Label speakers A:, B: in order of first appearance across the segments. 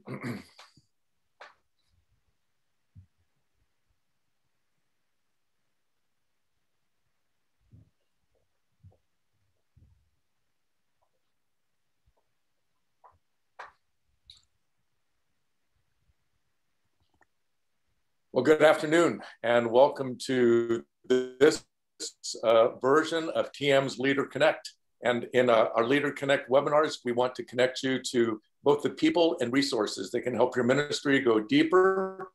A: Well, good afternoon and welcome to this version of TM's LeaderConnect. And in our LeaderConnect webinars, we want to connect you to both the people and resources that can help your ministry go deeper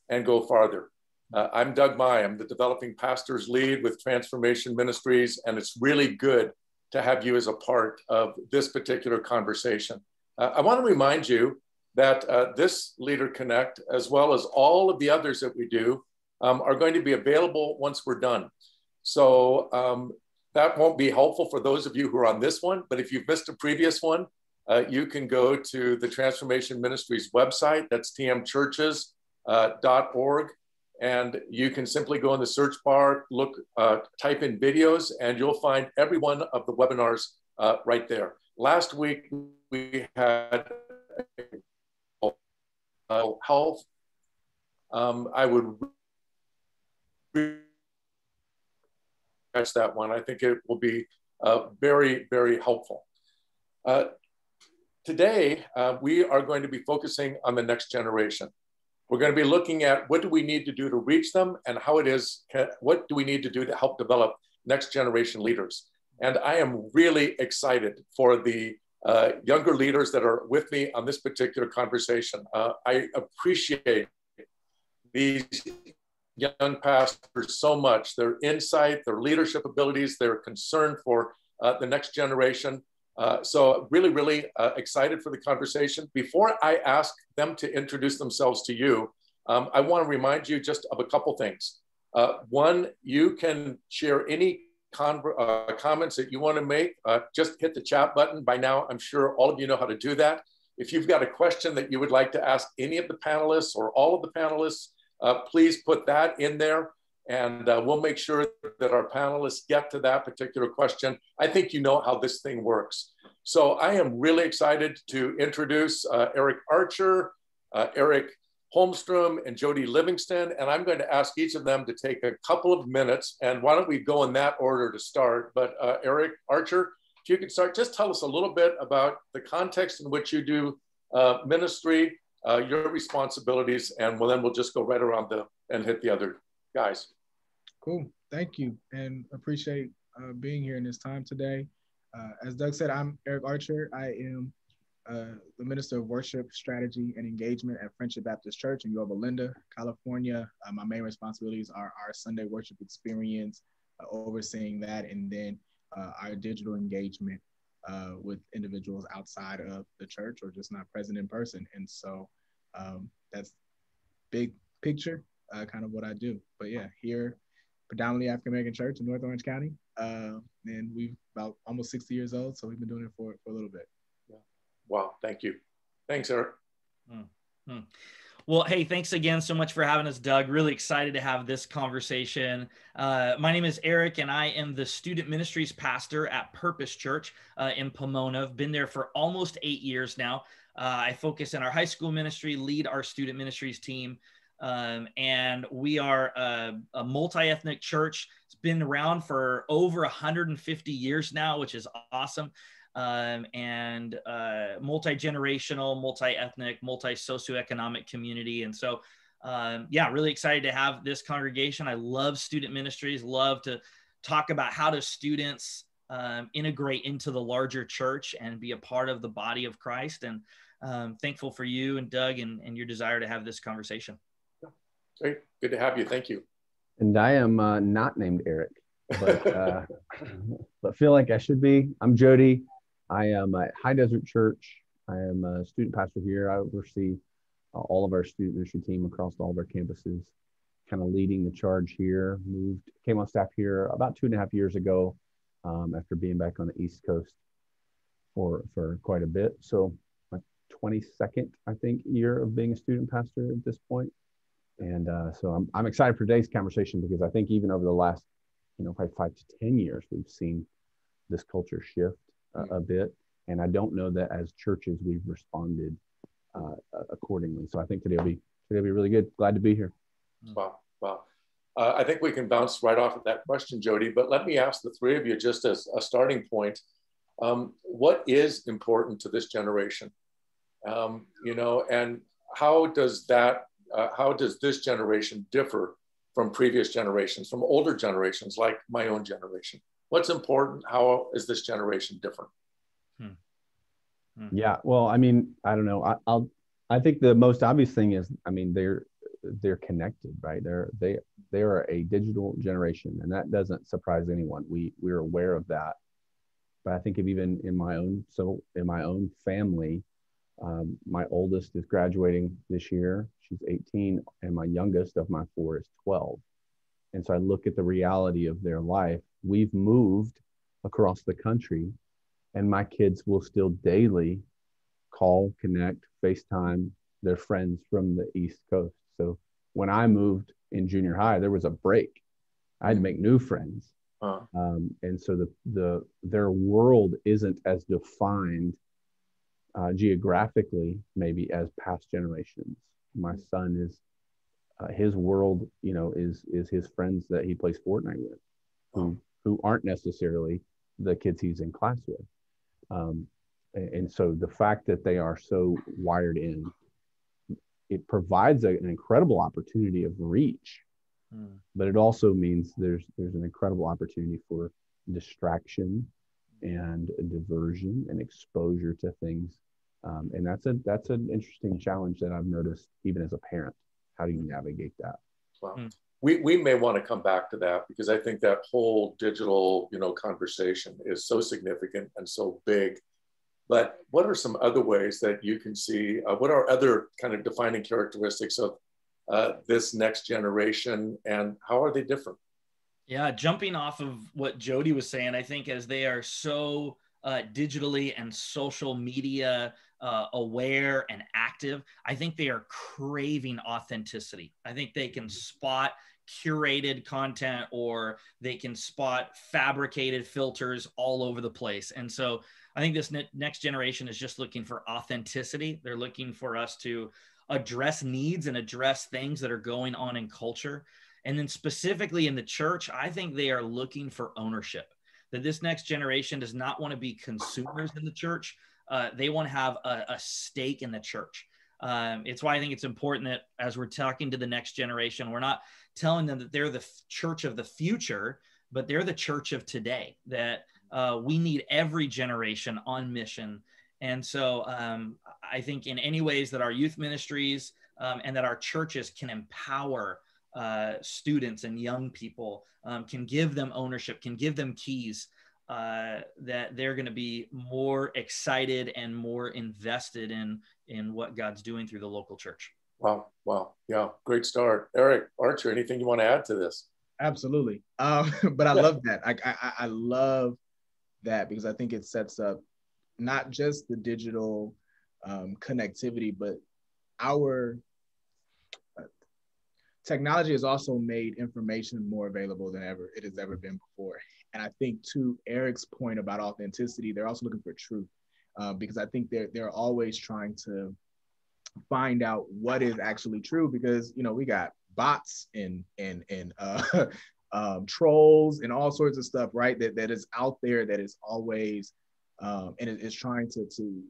A: and go farther. I'm Doug Meye. I'm the Developing Pastors Lead with Transformation Ministries, and it's really good to have you as a part of this particular conversation. I want to remind you that this LeaderConnect, as well as all of the others that we do, are going to be available once we're done. So that won't be helpful for those of you who are on this one, but if you've missed a previous one, you can go to the Transformation Ministries website, that's tmchurches.org, and you can simply go in the search bar, type in videos, and you'll find every one of the webinars right there. Last week, we had health. I would catch that one. I think it will be very, very helpful. Today, we are going to be focusing on the next generation. We're going to be looking at what do we need to do to reach them and what do we need to do to help develop next generation leaders. And I am really excited for the younger leaders that are with me on this particular conversation. I appreciate these young pastors so much, their insight, their leadership abilities, their concern for the next generation. So really, really excited for the conversation. Before I ask them to introduce themselves to you, I want to remind you just of a couple things. One, you can share any comments that you want to make, just hit the chat button. By now, I'm sure all of you know how to do that. If you've got a question that you would like to ask any of the panelists or all of the panelists, please put that in there and we'll make sure that our panelists get to that particular question. I think you know how this thing works. So I am really excited to introduce Eric Archer, Eric Holmstrom, and Jody Livingston, and I'm going to ask each of them to take a couple of minutes, and why don't we go in that order to start. But Eric Archer, if you could start, just tell us a little bit about the context in which you do ministry, your responsibilities, and then we'll just go right around and hit the other guys.
B: Cool, thank you, and appreciate being here in this time today. As Doug said, I'm Eric Archer. I am the Minister of Worship, Strategy, and Engagement at Friendship Baptist Church in Yorba Linda, California. My main responsibilities are our Sunday worship experience, overseeing that, and then our digital engagement with individuals outside of the church or just not present in person. And so that's big picture, kind of what I do. But yeah, here, predominantly African-American church in North Orange County. And we've about almost 60 years old, so we've been doing it for a little bit.
A: Wow, thank you. Thanks, Eric.
C: Well, hey, thanks again so much for having us, Doug. Really excited to have this conversation. My name is Eric, and I am the Student Ministries pastor at Purpose Church in Pomona. I've been there for almost 8 years now. I focus in our high school ministry, lead our student ministries team, and we are a multi-ethnic church. It's been around for over 150 years now, which is awesome. And multi-generational, multi-ethnic, multi-socioeconomic community. And so, yeah, really excited to have this congregation. I love student ministries, love to talk about how do students integrate into the larger church and be a part of the body of Christ. And thankful for you and Doug and your desire to have this conversation.
A: Great, good to have you. Thank you.
D: And I am not named Eric, but, but feel like I should be. I'm Jody. I am at High Desert Church. I am a student pastor here. I oversee all of our student ministry team across all of our campuses, kind of leading the charge here. Came on staff here about 2.5 years ago after being back on the East Coast for quite a bit. So my 22nd, I think, year of being a student pastor at this point. And so I'm excited for today's conversation because I think even over the last, probably 5 to 10 years, we've seen this culture shift a bit. And I don't know that as churches we've responded accordingly. So I think today will be really good. Glad to be here.
A: Wow. Wow. I think we can bounce right off of that question, Jody, but let me ask the three of you just as a starting point. What is important to this generation? And how does this generation differ from previous generations, from older generations, like my own generation? What's important? How is this generation different?
D: Yeah, well, I mean, I don't know. I think the most obvious thing is, I mean, they're connected, right? They are a digital generation, and that doesn't surprise anyone. We're aware of that. But I think even in my own family, my oldest is graduating this year. She's 18, and my youngest of my four is 12. And so I look at the reality of their life. We've moved across the country, and my kids will still daily call, connect, FaceTime their friends from the East Coast. So when I moved in junior high, there was a break. I had to make new friends. And so their world isn't as defined geographically, maybe, as past generations. My son is, his world, is his friends that he plays Fortnite with, who aren't necessarily the kids he's in class with. And so the fact that they are so wired in, it provides an incredible opportunity of reach, but it also means there's an incredible opportunity for distraction and diversion and exposure to things. And that's an interesting challenge that I've noticed even as a parent. How do you navigate that?
A: Wow. We may want to come back to that, because I think that whole digital, conversation is so significant and so big. But what are some other ways that you can see, what are other kind of defining characteristics of this next generation, and how are they different?
C: Yeah, jumping off of what Jody was saying, I think as they are so digitally and social media aware and active, I think they are craving authenticity. I think they can spot curated content, or they can spot fabricated filters all over the place. And so I think this next generation is just looking for authenticity. They're looking for us to address needs and address things that are going on in culture. And then specifically in the church, I think they are looking for ownership. That this next generation does not want to be consumers in the church. They want to have a stake in the church. It's why I think it's important that as we're talking to the next generation, we're not telling them that they're the church of the future, but they're the church of today, that we need every generation on mission. And so I think in any ways that our youth ministries and that our churches can empower students and young people, can give them ownership, can give them keys, that they're going to be more excited and more invested in what God's doing through the local church.
A: Wow. Yeah, great start. Eric, Archer, anything you want to add to this?
B: Absolutely. But I love that. I love that, because I think it sets up not just the digital connectivity, but our technology has also made information more available than ever it has ever been before. And I think, to Eric's point about authenticity, they're also looking for truth, because I think they're always trying to find out what is actually true, because we got bots and trolls and all sorts of stuff, right? That is out there, that is always and it is trying to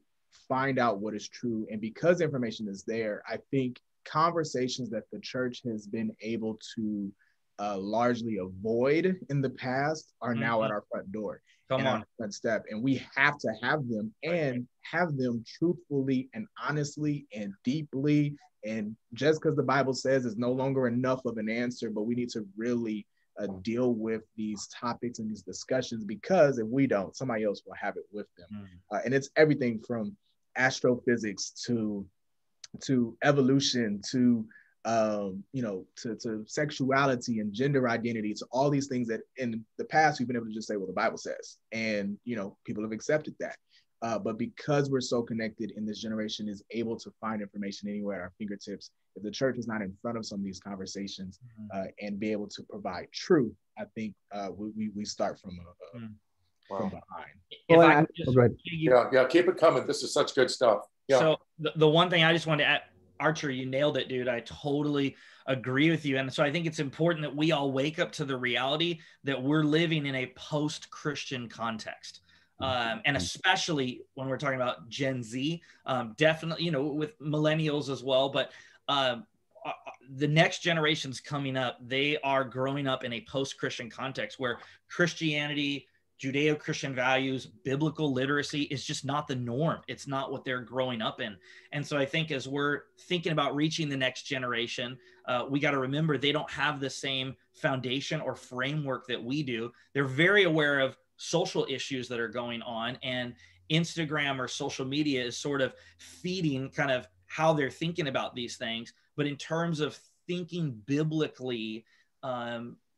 B: find out what is true. And because information is there, I think conversations that the church has been able to largely avoid in the past are now at our front door. Our front step, and we have to have them, and have them truthfully and honestly and deeply. And just because the Bible says it's no longer enough of an answer, but we need to really deal with these topics and these discussions, because if we don't, somebody else will have it with them. And it's everything from astrophysics to evolution to to sexuality and gender identity, to all these things that in the past we've been able to just say, well, the Bible says, and people have accepted that. But because we're so connected, and this generation is able to find information anywhere at our fingertips, if the church is not in front of some of these conversations and be able to provide truth, I think we start from behind.
A: Yeah, keep it coming. This is such good stuff. Yeah.
C: So the one thing I just wanted to add, Archer, you nailed it, dude. I totally agree with you. And so I think it's important that we all wake up to the reality that we're living in a post-Christian context. And especially when we're talking about Gen Z, definitely, you know, with millennials as well, but the next generations coming up, they are growing up in a post-Christian context where Christianity, Judeo-Christian values, biblical literacy is just not the norm. It's not what they're growing up in. And so I think as we're thinking about reaching the next generation, we got to remember they don't have the same foundation or framework that we do. They're very aware of social issues that are going on, and Instagram or social media is sort of feeding kind of how they're thinking about these things. But in terms of thinking biblically,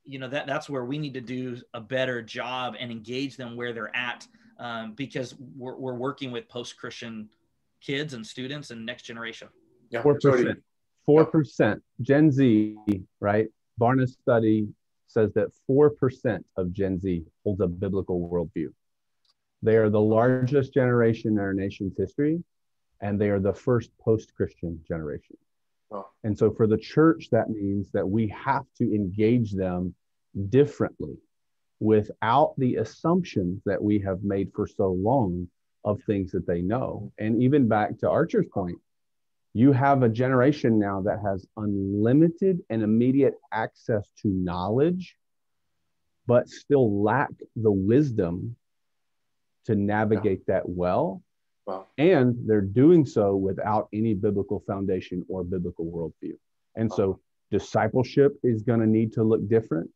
C: you know, that's where we need to do a better job and engage them where they're at, because we're working with post-Christian kids and students and next generation.
A: Yeah,
D: 4%. 4%. Gen Z, right? Barna's study says that 4% of Gen Z holds a biblical worldview. They are the largest generation in our nation's history, and they are the first post-Christian generation.
A: Oh.
D: And so for the church, that means that we have to engage them differently without the assumptions that we have made for so long of things that they know. And even back to Archer's point, you have a generation now that has unlimited and immediate access to knowledge, but still lack the wisdom to navigate that well.
A: Wow.
D: And they're doing so without any biblical foundation or biblical worldview. And so discipleship is going to need to look different.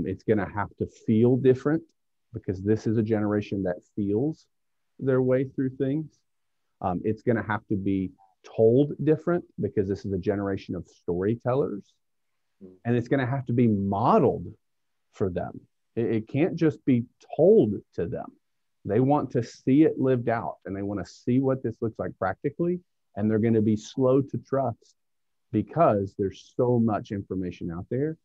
D: It's going to have to feel different, because this is a generation that feels their way through things. It's going to have to be told different, because this is a generation of storytellers. And it's going to have to be modeled for them. It can't just be told to them. They want to see it lived out, and they want to see what this looks like practically. And they're going to be slow to trust, because there's so much information out there.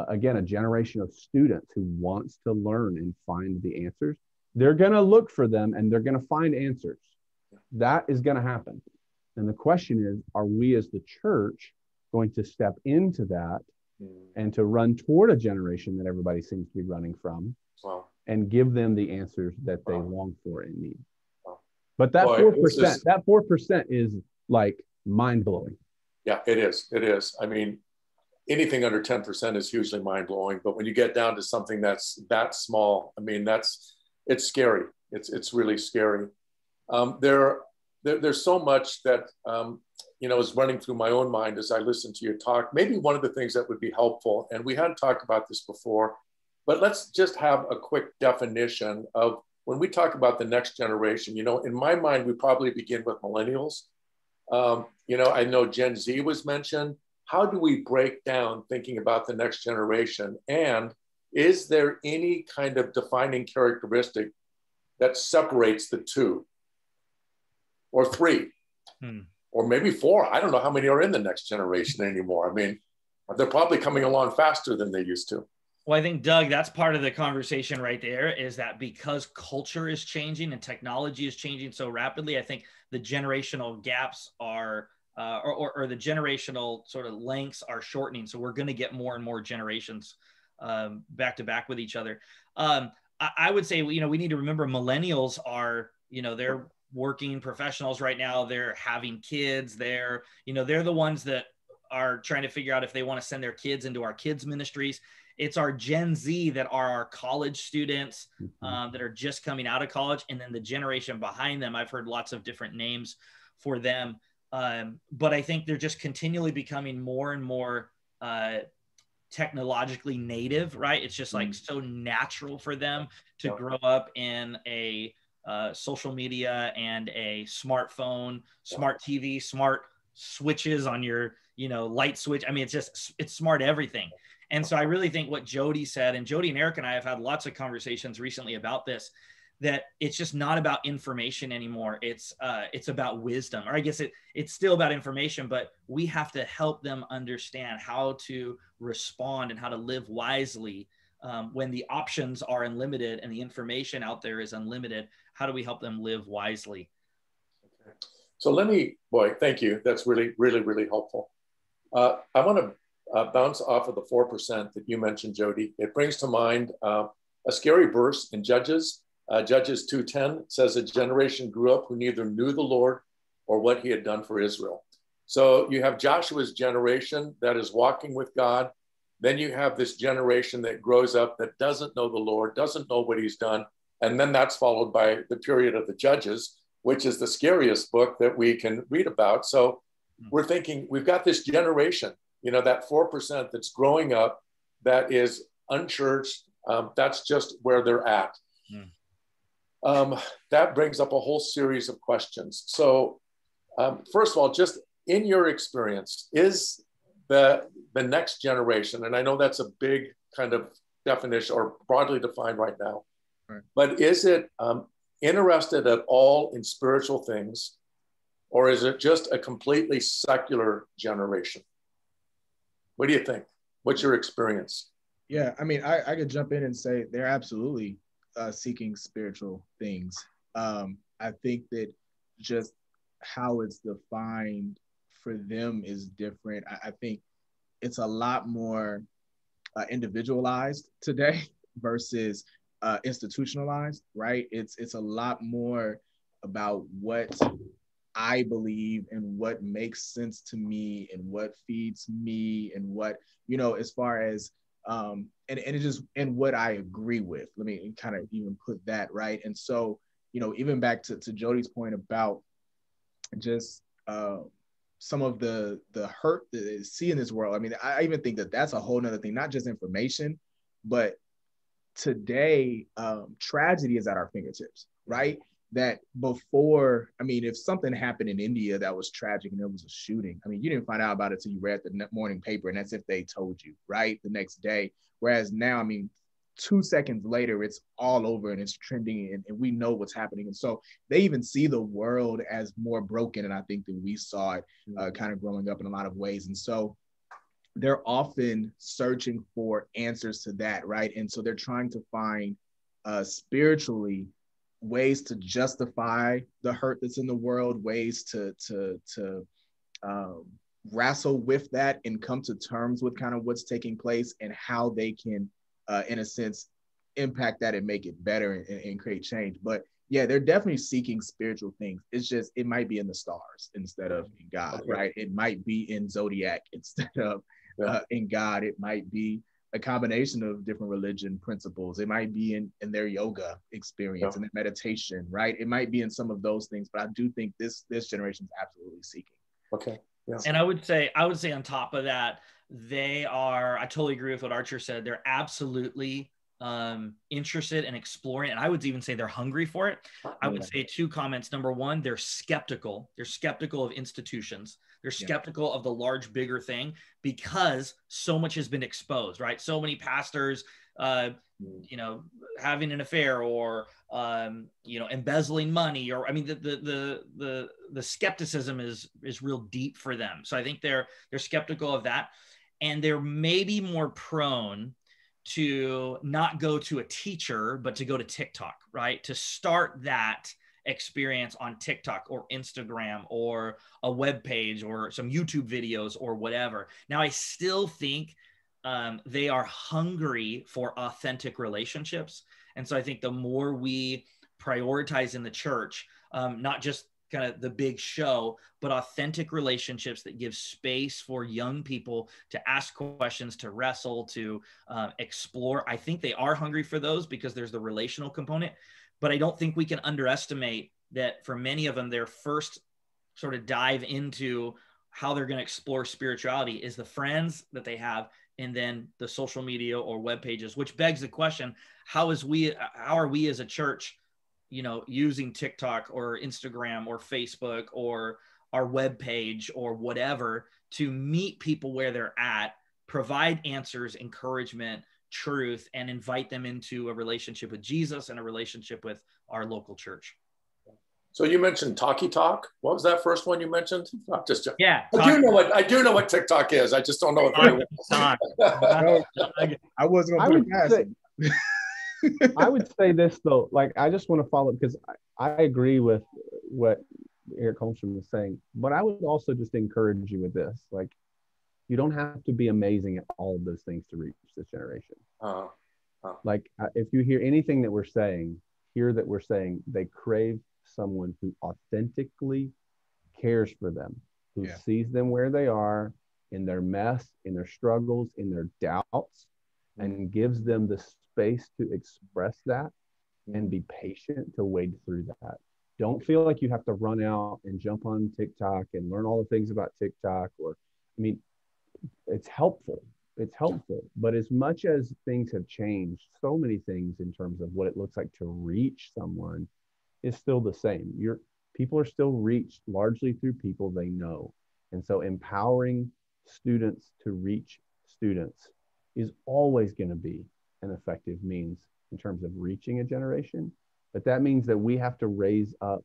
D: Again, a generation of students who wants to learn and find the answers. They're going to look for them, and they're going to find answers. That is going to happen. And the question is, are we as the church going to step into that and to run toward a generation that everybody seems to be running from?
A: Wow.
D: And give them the answers that they long for and need.
A: Wow.
D: But that 4%, that 4% is like mind-blowing.
A: Yeah, it is. It is. I mean, anything under 10% is hugely mind-blowing. But when you get down to something that's that small, I mean, it's scary. It's really scary. There's so much that, you know, is running through my own mind as I listen to your talk. Maybe one of the things that would be helpful, and we hadn't talked about this before, but let's just have a quick definition of when we talk about the next generation. You know, in my mind, we probably begin with millennials. You know, I know Gen Z was mentioned. How do we break down thinking about the next generation? And is there any kind of defining characteristic that separates the two or three or maybe four? I don't know how many are in the next generation anymore. I mean, they're probably coming along faster than they used to.
C: Well, I think, Doug, that's part of the conversation right there, is that because culture is changing and technology is changing so rapidly, I think the generational gaps are, or the generational sort of lengths are shortening. So we're going to get more and more generations back to back with each other. I would say, you know, we need to remember millennials are, you know, they're working professionals right now. They're having kids. They're the ones that are trying to figure out if they want to send their kids into our kids ministries. It's our Gen Z that are our college students that are just coming out of college. And then the generation behind them, I've heard lots of different names for them. But I think they're just continually becoming more and more technologically native, right? It's just like so natural for them to grow up in a social media and a smartphone, smart TV, smart switches on your, you know, light switch. I mean, it's smart everything. And so I really think what Jody said, and Jody and Eric and I have had lots of conversations recently about this, that it's just not about information anymore. It's about wisdom, or I guess it's still about information, but we have to help them understand how to respond and how to live wisely when the options are unlimited and the information out there is unlimited. How do we help them live wisely?
A: Okay. So thank you. That's really, really, really helpful. I want to bounce off of the 4% that you mentioned, Jody. It brings to mind a scary verse in Judges. Judges 2:10 says, a generation grew up who neither knew the Lord or what he had done for Israel. So you have Joshua's generation that is walking with God. Then you have this generation that grows up that doesn't know the Lord, doesn't know what he's done. And then that's followed by the period of the Judges, which is the scariest book that we can read about. So we're thinking we've got this generation, that 4% that's growing up, that is unchurched. That's just where they're at. That brings up a whole series of questions. So first of all, just in your experience, is the next generation, and I know that's a big kind of definition or broadly defined right now, right, but is it interested at all in spiritual things, or is it just a completely secular generation? What do you think? What's your experience?
B: Yeah, I mean, I could jump in and say they're absolutely seeking spiritual things. I think that just how it's defined for them is different. I think it's a lot more individualized today versus institutionalized, right? It's a lot more about what I believe and what makes sense to me and what feeds me and what, as far as and what I agree with. Let me kind of even put that, right? And so, even back to Jody's point about just some of the hurt that they see in this world. I mean, I even think that that's a whole nother thing, not just information, but today, tragedy is at our fingertips, right? That before, I mean, if something happened in India that was tragic and there was a shooting, I mean, you didn't find out about it till you read the morning paper, and that's if they told you, right? The next day. Whereas now, I mean, 2 seconds later, it's all over and it's trending and we know what's happening. And so they even see the world as more broken. And I think that we saw it kind of growing up in a lot of ways. And so they're often searching for answers to that, right? And so they're trying to find spiritually ways to justify the hurt that's in the world, ways to wrestle with that and come to terms with kind of what's taking place and how they can, in a sense, impact that and make it better and create change. But yeah, they're definitely seeking spiritual things. It's just, it might be in the stars instead of in God, okay, right? It might be in Zodiac instead of in God. It might be a combination of different religion principles. It might be in their yoga experience and their meditation, right? It might be in some of those things, but I do think this generation is absolutely seeking.
A: Okay. Yeah.
C: And I would say on top of that, I totally agree with what Archer said. They're absolutely interested in exploring, and I would even say they're hungry for it. I would say 2 comments. Number one, they're skeptical. They're skeptical of institutions. They're skeptical of the large, bigger thing because so much has been exposed, right? So many pastors, having an affair or, embezzling money, or, I mean, the skepticism is real deep for them. So I think they're skeptical of that. And they're maybe more prone to not go to a teacher, but to go to TikTok, right? To start that experience on TikTok or Instagram or a web page or some YouTube videos or whatever. Now, I still think they are hungry for authentic relationships. And so I think the more we prioritize in the church, not just kind of the big show, but authentic relationships that give space for young people to ask questions, to wrestle, to explore. I think they are hungry for those because there's the relational component, but I don't think we can underestimate that for many of them, their first sort of dive into how they're going to explore spirituality is the friends that they have, and then the social media or web pages, which begs the question, how are we as a church, using TikTok or Instagram or Facebook or our web page or whatever to meet people where they're at, provide answers, encouragement, truth, and invite them into a relationship with Jesus and a relationship with our local church.
A: So you mentioned Talkie Talk. What was that first one you mentioned?
C: Yeah.
A: I do know what TikTok is. I just don't know it.
B: I wasn't going to put it past.
D: I would say this though, like, I just want to follow, because I agree with what Eric Holmstrom was saying, but I would also just encourage you with this. Like, you don't have to be amazing at all of those things to reach this generation. Like, if you hear anything that we're saying, hear that we're saying they crave someone who authentically cares for them, who sees them where they are in their mess, in their struggles, in their doubts, and gives them the space to express that and be patient to wade through that. Don't feel like you have to run out and jump on TikTok and learn all the things about TikTok. Or, I mean, it's helpful. It's helpful. But as much as things have changed, so many things in terms of what it looks like to reach someone is still the same. People are still reached largely through people they know. And so empowering students to reach students is always going to be an effective means in terms of reaching a generation. But that means that we have to raise up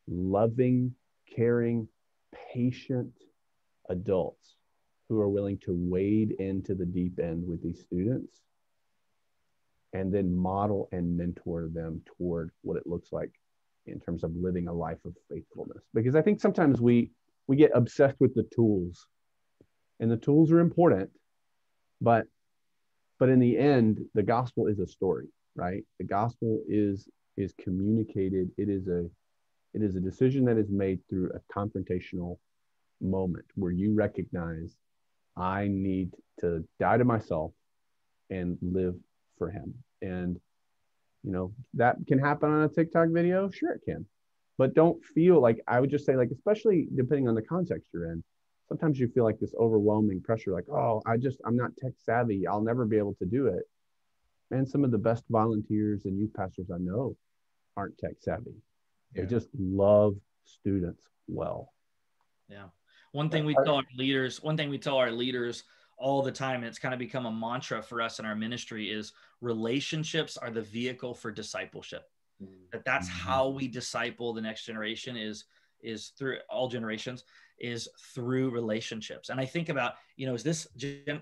D: loving, caring, patient adults who are willing to wade into the deep end with these students and then model and mentor them toward what it looks like in terms of living a life of faithfulness. Because I think sometimes we get obsessed with the tools, and the tools are important, but in the end, the gospel is a story, right? The gospel is communicated. It is a decision that is made through a confrontational moment where you recognize, I need to die to myself and live for him. And, you know, that can happen on a TikTok video. Sure, it can. But don't feel like, I would just say, like, especially depending on the context you're in, sometimes you feel like this overwhelming pressure, like, oh, I'm not tech savvy. I'll never be able to do it. And some of the best volunteers and youth pastors I know aren't tech savvy. They just love students well.
C: Yeah. One thing we tell our leaders all the time, and it's kind of become a mantra for us in our ministry, is relationships are the vehicle for discipleship. That's how we disciple the next generation is through all generations, is through relationships. And I think about, you know, is this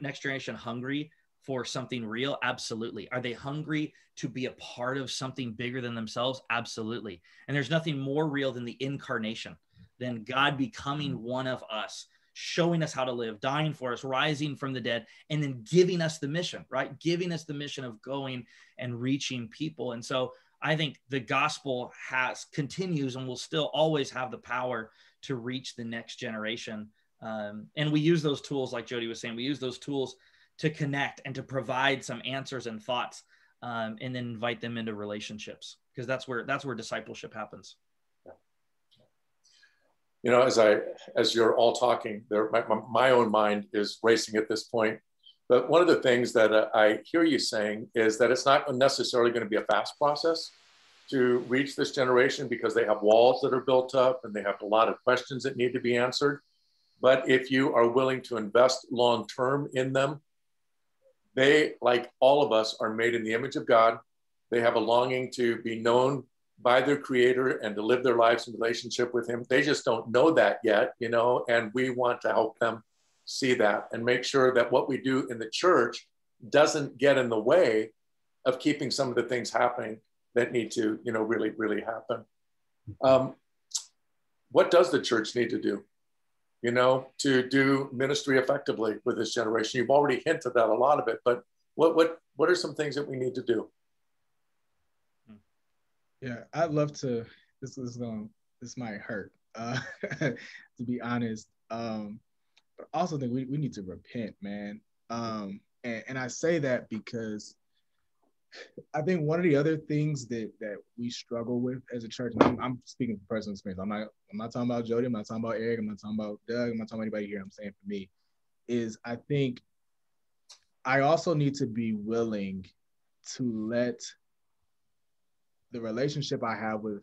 C: next generation hungry for something real? Absolutely. Are they hungry to be a part of something bigger than themselves? Absolutely. And there's nothing more real than the incarnation, than God becoming one of us, showing us how to live, dying for us, rising from the dead, and then giving us the mission, right? Giving us the mission of going and reaching people. And so I think the gospel continues and will still always have the power to reach the next generation. And we use those tools, like Jody was saying, we use those tools to connect and to provide some answers and thoughts, and then invite them into relationships, because that's where discipleship happens.
A: You know, as you're all talking there, my own mind is racing at this point. But one of the things that I hear you saying is that it's not necessarily going to be a fast process to reach this generation, because they have walls that are built up and they have a lot of questions that need to be answered. But if you are willing to invest long-term in them, they, like all of us, are made in the image of God. They have a longing to be known by their creator and to live their lives in relationship with him. They just don't know that yet, you know, and we want to help them see that and make sure that what we do in the church doesn't get in the way of keeping some of the things happening that need to, you know, really, really happen. What does the church need to do, you know, to do ministry effectively with this generation? You've already hinted at a lot of it, but what are some things that we need to do?
B: Yeah, I'd love to. This might hurt, to be honest. But I also think we need to repent, man. And I say that because I think one of the other things that we struggle with as a church, and I'm speaking from personal experience. I'm not talking about Jody. I'm not talking about Eric. I'm not talking about Doug. I'm not talking about anybody here. I'm saying for me, is I think I also need to be willing to let the relationship I have with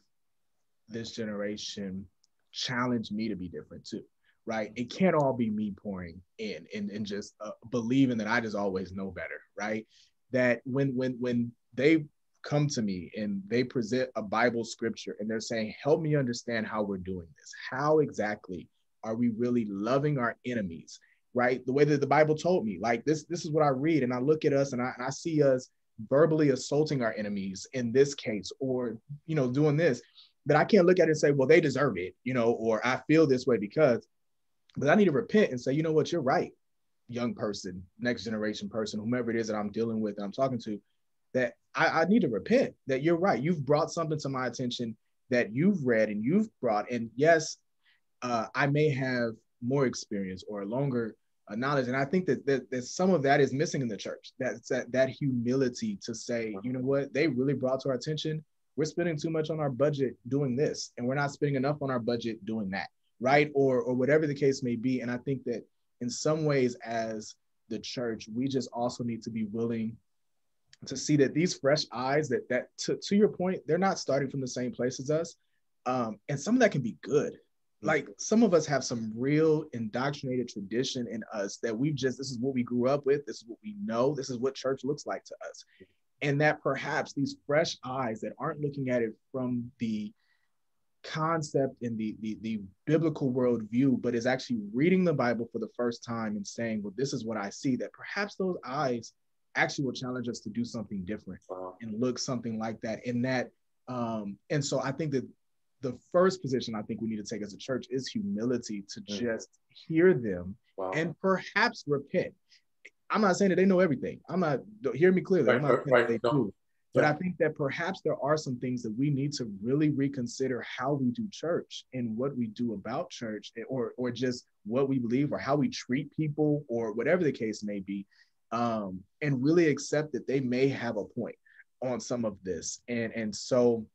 B: this generation challenge me to be different too, right? It can't all be me pouring in and just believing that I just always know better, right? That when they come to me and they present a Bible scripture and they're saying, help me understand how we're doing this. How exactly are we really loving our enemies, right? The way that the Bible told me, like this is what I read, and I look at us and I see us verbally assaulting our enemies in this case, or, you know, doing this. that I can't look at it and say, well, they deserve it, you know, or I feel this way because, but I need to repent and say, you know what, you're right, young person, next generation person, whomever it is that I'm dealing with and I'm talking to, that I need to repent, that you're right. You've brought something to my attention that you've read and you've brought. And yes, I may have more experience or longer knowledge. And I think that some of that is missing in the church. That humility to say, you know what, they really brought to our attention, we're spending too much on our budget doing this, and we're not spending enough on our budget doing that, right? Or whatever the case may be. And I think that in some ways as the church, we just also need to be willing to see that these fresh eyes that to your point, they're not starting from the same place as us. And some of that can be good. Like some of us have some real indoctrinated tradition in us that this is what we grew up with. This is what we know. This is what church looks like to us. And that perhaps these fresh eyes that aren't looking at it from the concept and the biblical worldview, but is actually reading the Bible for the first time and saying, well, this is what I see, that perhaps those eyes actually will challenge us to do something different and look something like that. And so I think that the first position I think we need to take as a church is humility to just hear them and perhaps repent. I'm not saying that they know everything. Hear me clearly. I'm not saying that they do. But I think that perhaps there are some things that we need to really reconsider how we do church and what we do about church, or just what we believe or how we treat people or whatever the case may be. And really accept that they may have a point on some of this. And so,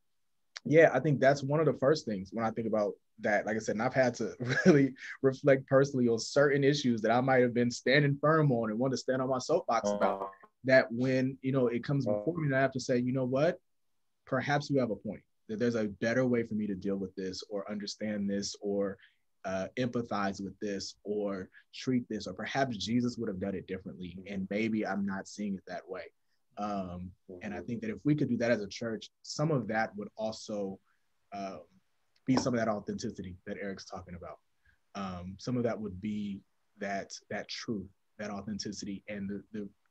B: yeah, I think that's one of the first things when I think about that. Like I said, and I've had to really reflect personally on certain issues that I might have been standing firm on and want to stand on my soapbox about, that when, you know, it comes before me and I have to say, you know what, perhaps you have a point, that there's a better way for me to deal with this or understand this or empathize with this or treat this, or perhaps Jesus would have done it differently and maybe I'm not seeing it that way. And I think that if we could do that as a church, some of that would also be some of that authenticity that Eric's talking about. Some of that would be that truth, that authenticity,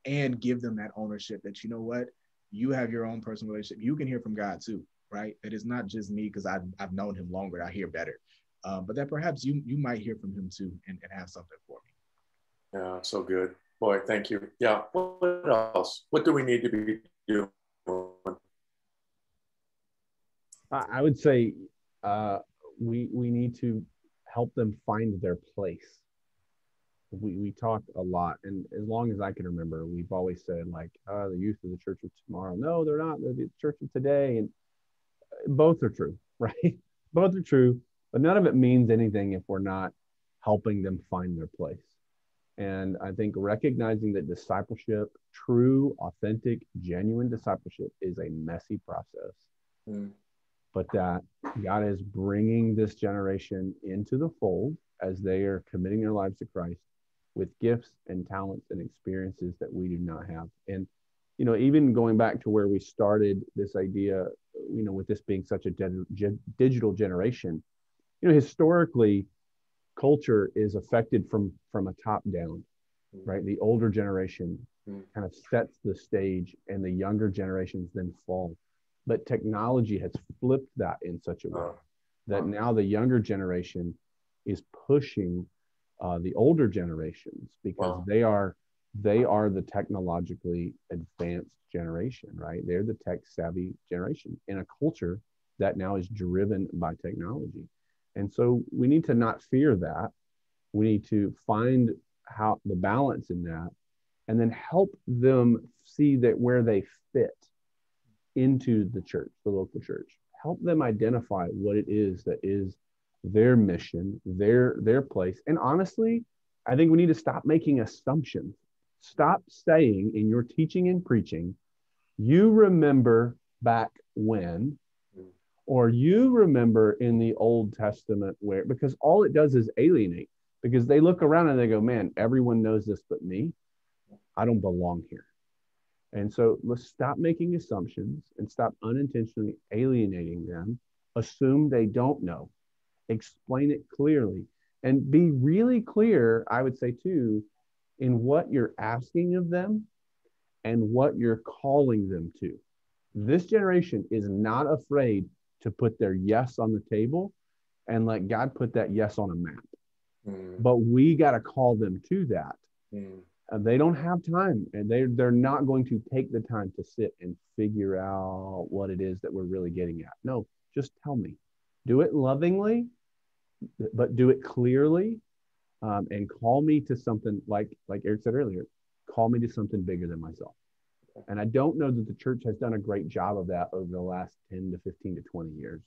B: and give them that ownership that, you know what, you have your own personal relationship. You can hear from God too, right? That it's not just me because I've known him longer, I hear better. But that perhaps you might hear from him too and have something for me.
A: Yeah, so good. Boy, thank you. Yeah, what else? What do we need to be doing?
D: I would say we need to help them find their place. We talk a lot, and as long as I can remember, we've always said like, the youth of the church of tomorrow. No, they're not. They're the church of today. And both are true, right? Both are true, but none of it means anything if we're not helping them find their place. And I think recognizing that discipleship, true, authentic, genuine discipleship, is a messy process. But that God is bringing this generation into the fold as they are committing their lives to Christ with gifts and talents and experiences that we do not have. And, you know, even going back to where we started this idea, you know, with this being such a digital generation, you know, historically, culture is affected from a top down, right? The older generation kind of sets the stage and the younger generations then fall. But technology has flipped that in such a way that now the younger generation is pushing the older generations because they are the technologically advanced generation, right? They're the tech savvy generation in a culture that now is driven by technology. And so we need to not fear that. We need to find how the balance in that and then help them see that where they fit into the church, the local church. Help them identify what it is that is their mission, their place. And honestly, I think we need to stop making assumptions. Stop saying in your teaching and preaching, you remember back when, or you remember in the Old Testament where, because all it does is alienate, because they look around and they go, man, everyone knows this but me. I don't belong here. And so let's stop making assumptions and stop unintentionally alienating them. Assume they don't know. Explain it clearly and be really clear, I would say too, in what you're asking of them and what you're calling them to. This generation is not afraid to put their yes on the table and let God put that yes on a map. But we got to call them to that. They don't have time, and they're not going to take the time to sit and figure out what it is that we're really getting at. No, just tell me. Do it lovingly, but do it clearly, and call me to something like Eric said earlier, call me to something bigger than myself. And I don't know that the church has done a great job of that over the last 10 to 15 to 20 years.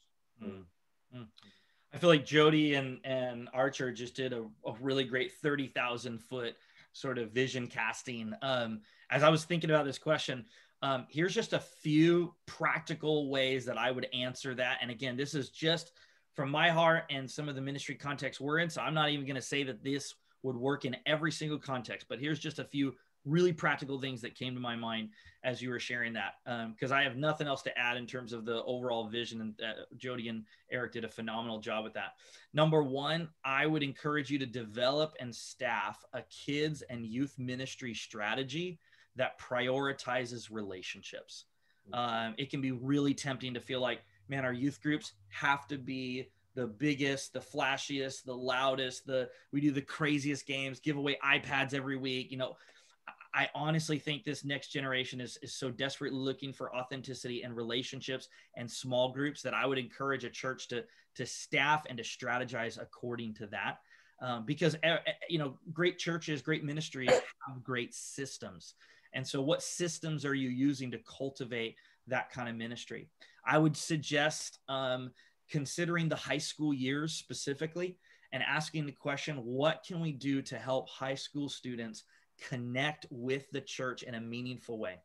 C: I feel like Jody and Archer just did a really great 30,000 foot sort of vision casting. As I was thinking about this question, here's just a few practical ways that I would answer that. And again, this is just from my heart and some of the ministry context we're in. So I'm not even going to say that this would work in every single context, but here's just a few really practical things that came to my mind as you were sharing that. Because I have nothing else to add in terms of the overall vision, and Jody and Eric did a phenomenal job with that. Number one, I would encourage you to develop and staff a kids and youth ministry strategy that prioritizes relationships. It can be really tempting to feel like, man, our youth groups have to be the biggest, the flashiest, the loudest, we do the craziest games, give away iPads every week. You know, I honestly think this next generation is so desperately looking for authenticity and relationships and small groups that I would encourage a church to staff and to strategize according to that. Because, you know, great churches, great ministries have great systems. And so what systems are you using to cultivate that kind of ministry? I would suggest considering the high school years specifically and asking the question, what can we do to help high school students connect with the church in a meaningful way?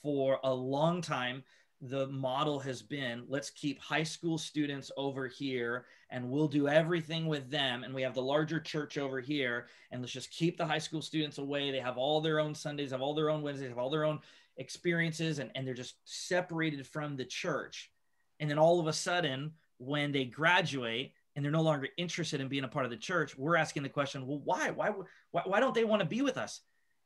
C: For a long time, the model has been, let's keep high school students over here and we'll do everything with them. And we have the larger church over here, and let's just keep the high school students away. They have all their own Sundays, have all their own Wednesdays, have all their own experiences, and they're just separated from the church. And then all of a sudden, when they graduate and they're no longer interested in being a part of the church, we're asking the question, well, why don't they want to be with us?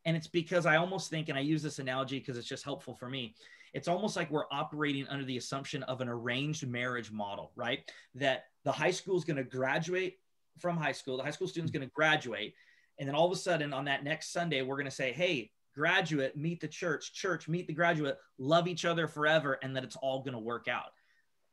C: And it's because I almost think, and I use this analogy because it's just helpful for me, it's almost like we're operating under the assumption of an arranged marriage model, right? That the high school is going to graduate from high school, the high school student's going to graduate, and then all of a sudden on that next Sunday, we're going to say, hey, graduate, meet the church, church, meet the graduate, love each other forever, and that it's all going to work out.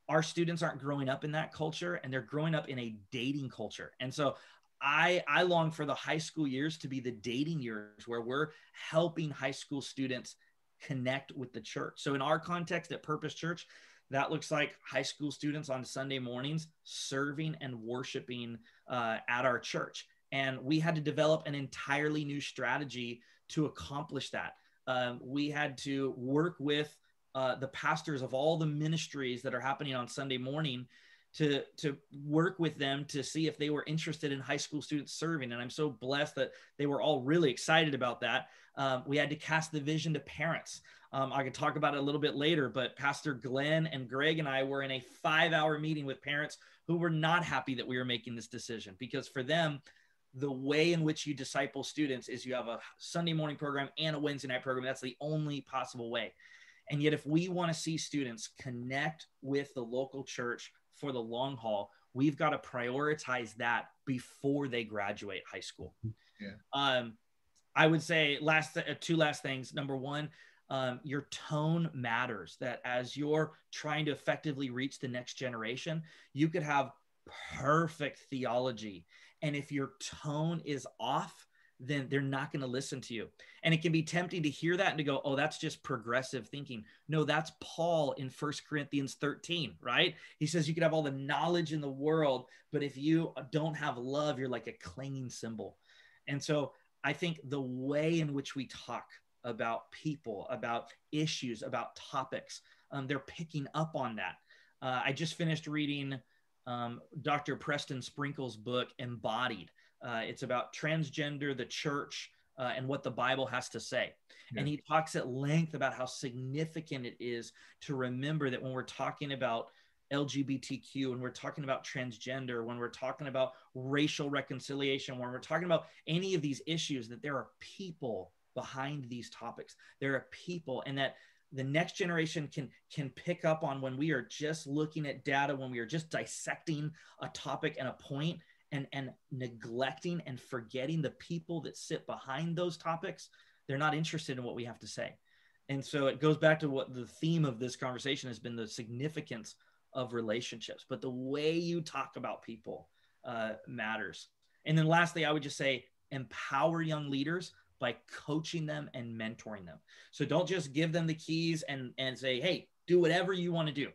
C: Our students aren't growing up in that culture, and they're growing up in a dating culture. And so I long for the high school years to be the dating years where we're helping high school students connect with the church. So in our context at Purpose Church, that looks like high school students on Sunday mornings serving and worshiping at our church. And we had to develop an entirely new strategy to accomplish that. We had to work with the pastors of all the ministries that are happening on Sunday morning to work with them to see if they were interested in high school students serving. And I'm so blessed that they were all really excited about that. We had to cast the vision to parents. I could talk about it a little bit later, but Pastor Glenn and Greg and I were in a 5-hour meeting with parents who were not happy that we were making this decision, because for them, the way in which you disciple students is you have a Sunday morning program and a Wednesday night program. That's the only possible way. And yet, if we want to see students connect with the local church for the long haul, we've got to prioritize that before they graduate high school. Yeah. I would say two last things. Number one, your tone matters. That as you're trying to effectively reach the next generation, you could have perfect theology, and if your tone is off, then they're not going to listen to you. And it can be tempting to hear that and to go, oh, that's just progressive thinking. No, that's Paul in 1 Corinthians 13, right? He says you could have all the knowledge in the world, but if you don't have love, you're like a clanging cymbal. And so I think the way in which we talk about people, about issues, about topics, they're picking up on that. I just finished reading Dr. Preston Sprinkle's book, Embodied. It's about transgender, the church, and what the Bible has to say. Yeah. And he talks at length about how significant it is to remember that when we're talking about LGBTQ, when we're talking about transgender, when we're talking about racial reconciliation, when we're talking about any of these issues, that there are people behind these topics. There are people, and that the next generation can pick up on when we are just looking at data, when we are just dissecting a topic and a point, and neglecting and forgetting the people that sit behind those topics. They're not interested in what we have to say. And so it goes back to what the theme of this conversation has been, the significance of relationships, but the way you talk about people matters. And then lastly, I would just say, empower young leaders by coaching them and mentoring them. So don't just give them the keys and say, hey, do whatever you want to do.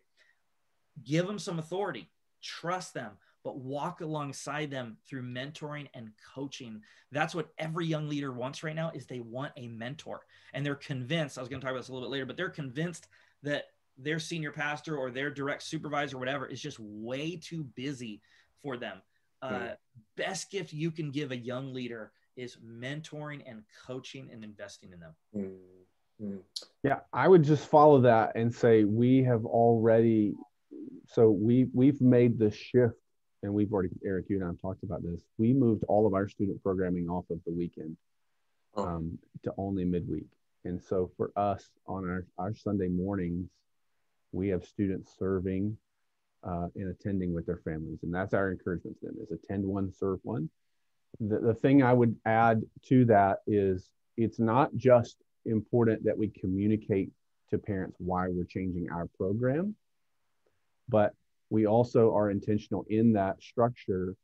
C: Give them some authority, trust them, but walk alongside them through mentoring and coaching. That's what every young leader wants right now, is they want a mentor. And they're convinced, I was going to talk about this a little bit later, but they're convinced that their senior pastor or their direct supervisor, whatever, is just way too busy for them. Best gift you can give a young leader is mentoring and coaching and investing in them.
D: Yeah, I would just follow that and say we've made the shift, and we've already, Eric, you and I have talked about this. We moved all of our student programming off of the weekend to only midweek. And so for us on our Sunday mornings, we have students serving and attending with their families. And that's our encouragement to them, is attend one, serve one. The thing I would add to that is, it's not just important that we communicate to parents why we're changing our program, but we also are intentional in that structure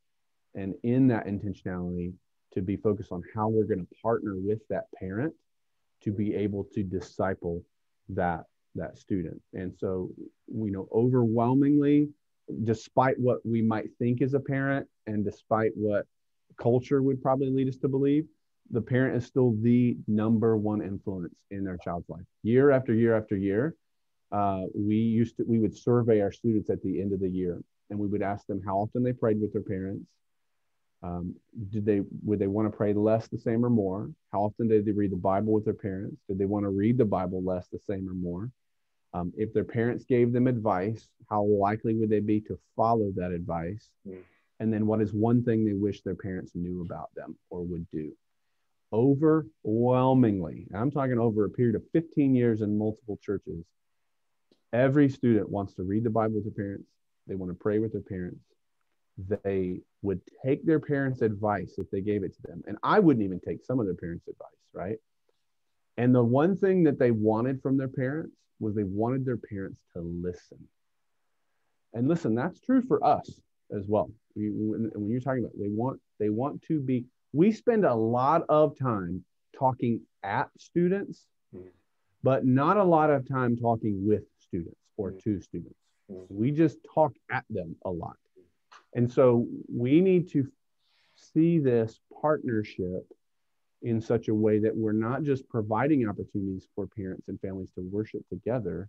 D: and in that intentionality to be focused on how we're going to partner with that parent to be able to disciple that student. And so, overwhelmingly, despite what we might think as a parent and despite what culture would probably lead us to believe, the parent is still the number one influence in their child's life. Year after year after year, we would survey our students at the end of the year, and we would ask them how often they prayed with their parents. Would they want to pray less, the same, or more? How often did they read the Bible with their parents? Did they want to read the Bible less, the same, or more? If their parents gave them advice, how likely would they be to follow that advice? And then what is one thing they wish their parents knew about them or would do? Overwhelmingly, I'm talking over a period of 15 years in multiple churches, every student wants to read the Bible with their parents. They want to pray with their parents. They would take their parents' advice if they gave it to them. And I wouldn't even take some of their parents' advice, right? And the one thing that they wanted from their parents was they wanted their parents to listen. And listen, that's true for us as well. When you're talking about, they want to be, we spend a lot of time talking at students, but not a lot of time talking with students or to students. We just talk at them a lot. And so we need to see this partnership in such a way that we're not just providing opportunities for parents and families to worship together,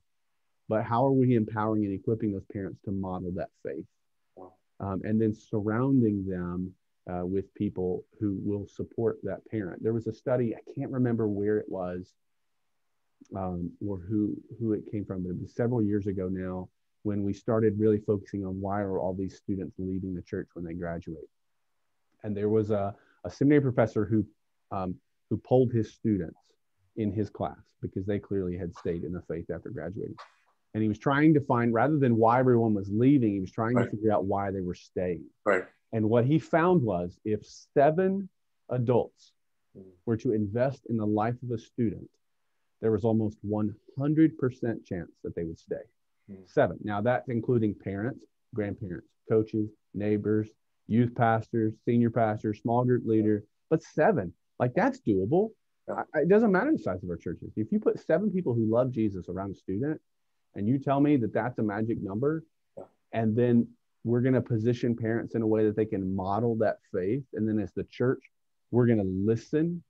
D: but how are we empowering and equipping those parents to model that faith? And then surrounding them with people who will support that parent. There was a study, I can't remember where it was or who it came from, but it was several years ago now, when we started really focusing on why are all these students leaving the church when they graduate. And there was a seminary professor who polled his students in his class because they clearly had stayed in the faith after graduating. And he was trying to find, rather than why everyone was leaving, he was trying to figure out why they were staying. Right. And what he found was, if 7 adults were to invest in the life of a student, there was almost 100% chance that they would stay. 7. Now that's including parents, grandparents, coaches, neighbors, youth pastors, senior pastors, small group leader, but 7, like that's doable. It doesn't matter the size of our churches. If you put 7 people who love Jesus around a student and you tell me that that's a magic number, and then we're going to position parents in a way that they can model that faith. And then as the church, we're going to listen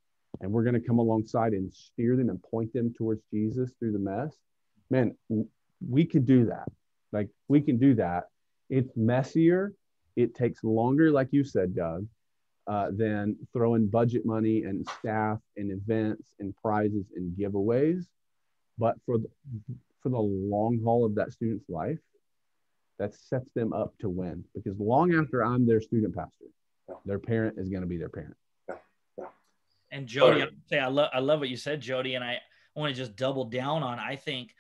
D: and we're going to come alongside and steer them and point them towards Jesus through the mess. Man, we could do that. Like, we can do that. It's messier. It takes longer, like you said, Doug, than throwing budget money and staff and events and prizes and giveaways. But for the long haul of that student's life, that sets them up to win. Because long after I'm their student pastor, their parent is going to be their parent.
C: And Jody, I love what you said, Jody. And want to just double down on. I think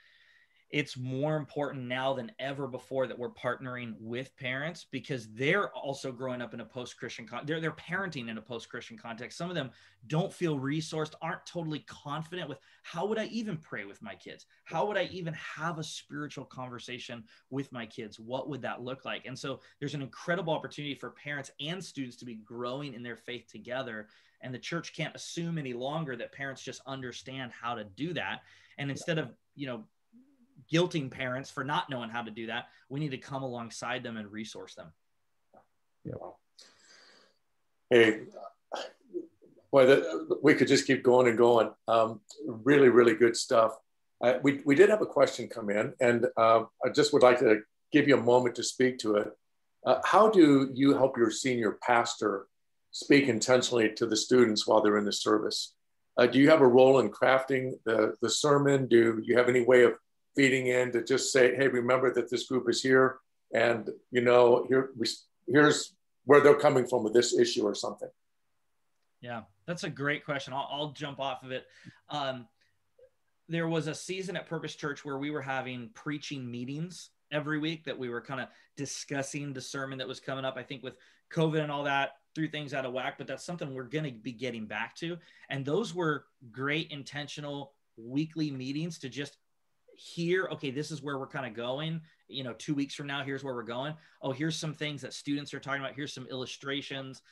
C: it's more important now than ever before that we're partnering with parents, because they're also growing up in a post-Christian they're parenting in a post-Christian context. Some of them don't feel resourced, aren't totally confident with, how would I even pray with my kids? How would I even have a spiritual conversation with my kids? What would that look like? And so there's an incredible opportunity for parents and students to be growing in their faith together. And the church can't assume any longer that parents just understand how to do that. And instead of, guilting parents for not knowing how to do that, we need to come alongside them and resource them.
A: Yeah. Hey, boy, we could just keep going and going. Really, really good stuff. We did have a question come in, and I just would like to give you a moment to speak to it. How do you help your senior pastor speak intentionally to the students while they're in the service? Do you have a role in crafting the sermon? Do you have any way of feeding in to just say, hey, remember that this group is here, and here's where they're coming from with this issue or something?
C: Yeah, that's a great question. I'll jump off of it. There was a season at Purpose Church where we were having preaching meetings every week that we were kind of discussing the sermon that was coming up. I think with COVID and all that threw things out of whack, but that's something we're going to be getting back to. And those were great, intentional weekly meetings to just hear, okay, this is where we're kind of going. 2 weeks from now, here's where we're going. Oh, here's some things that students are talking about. Here's some illustrations.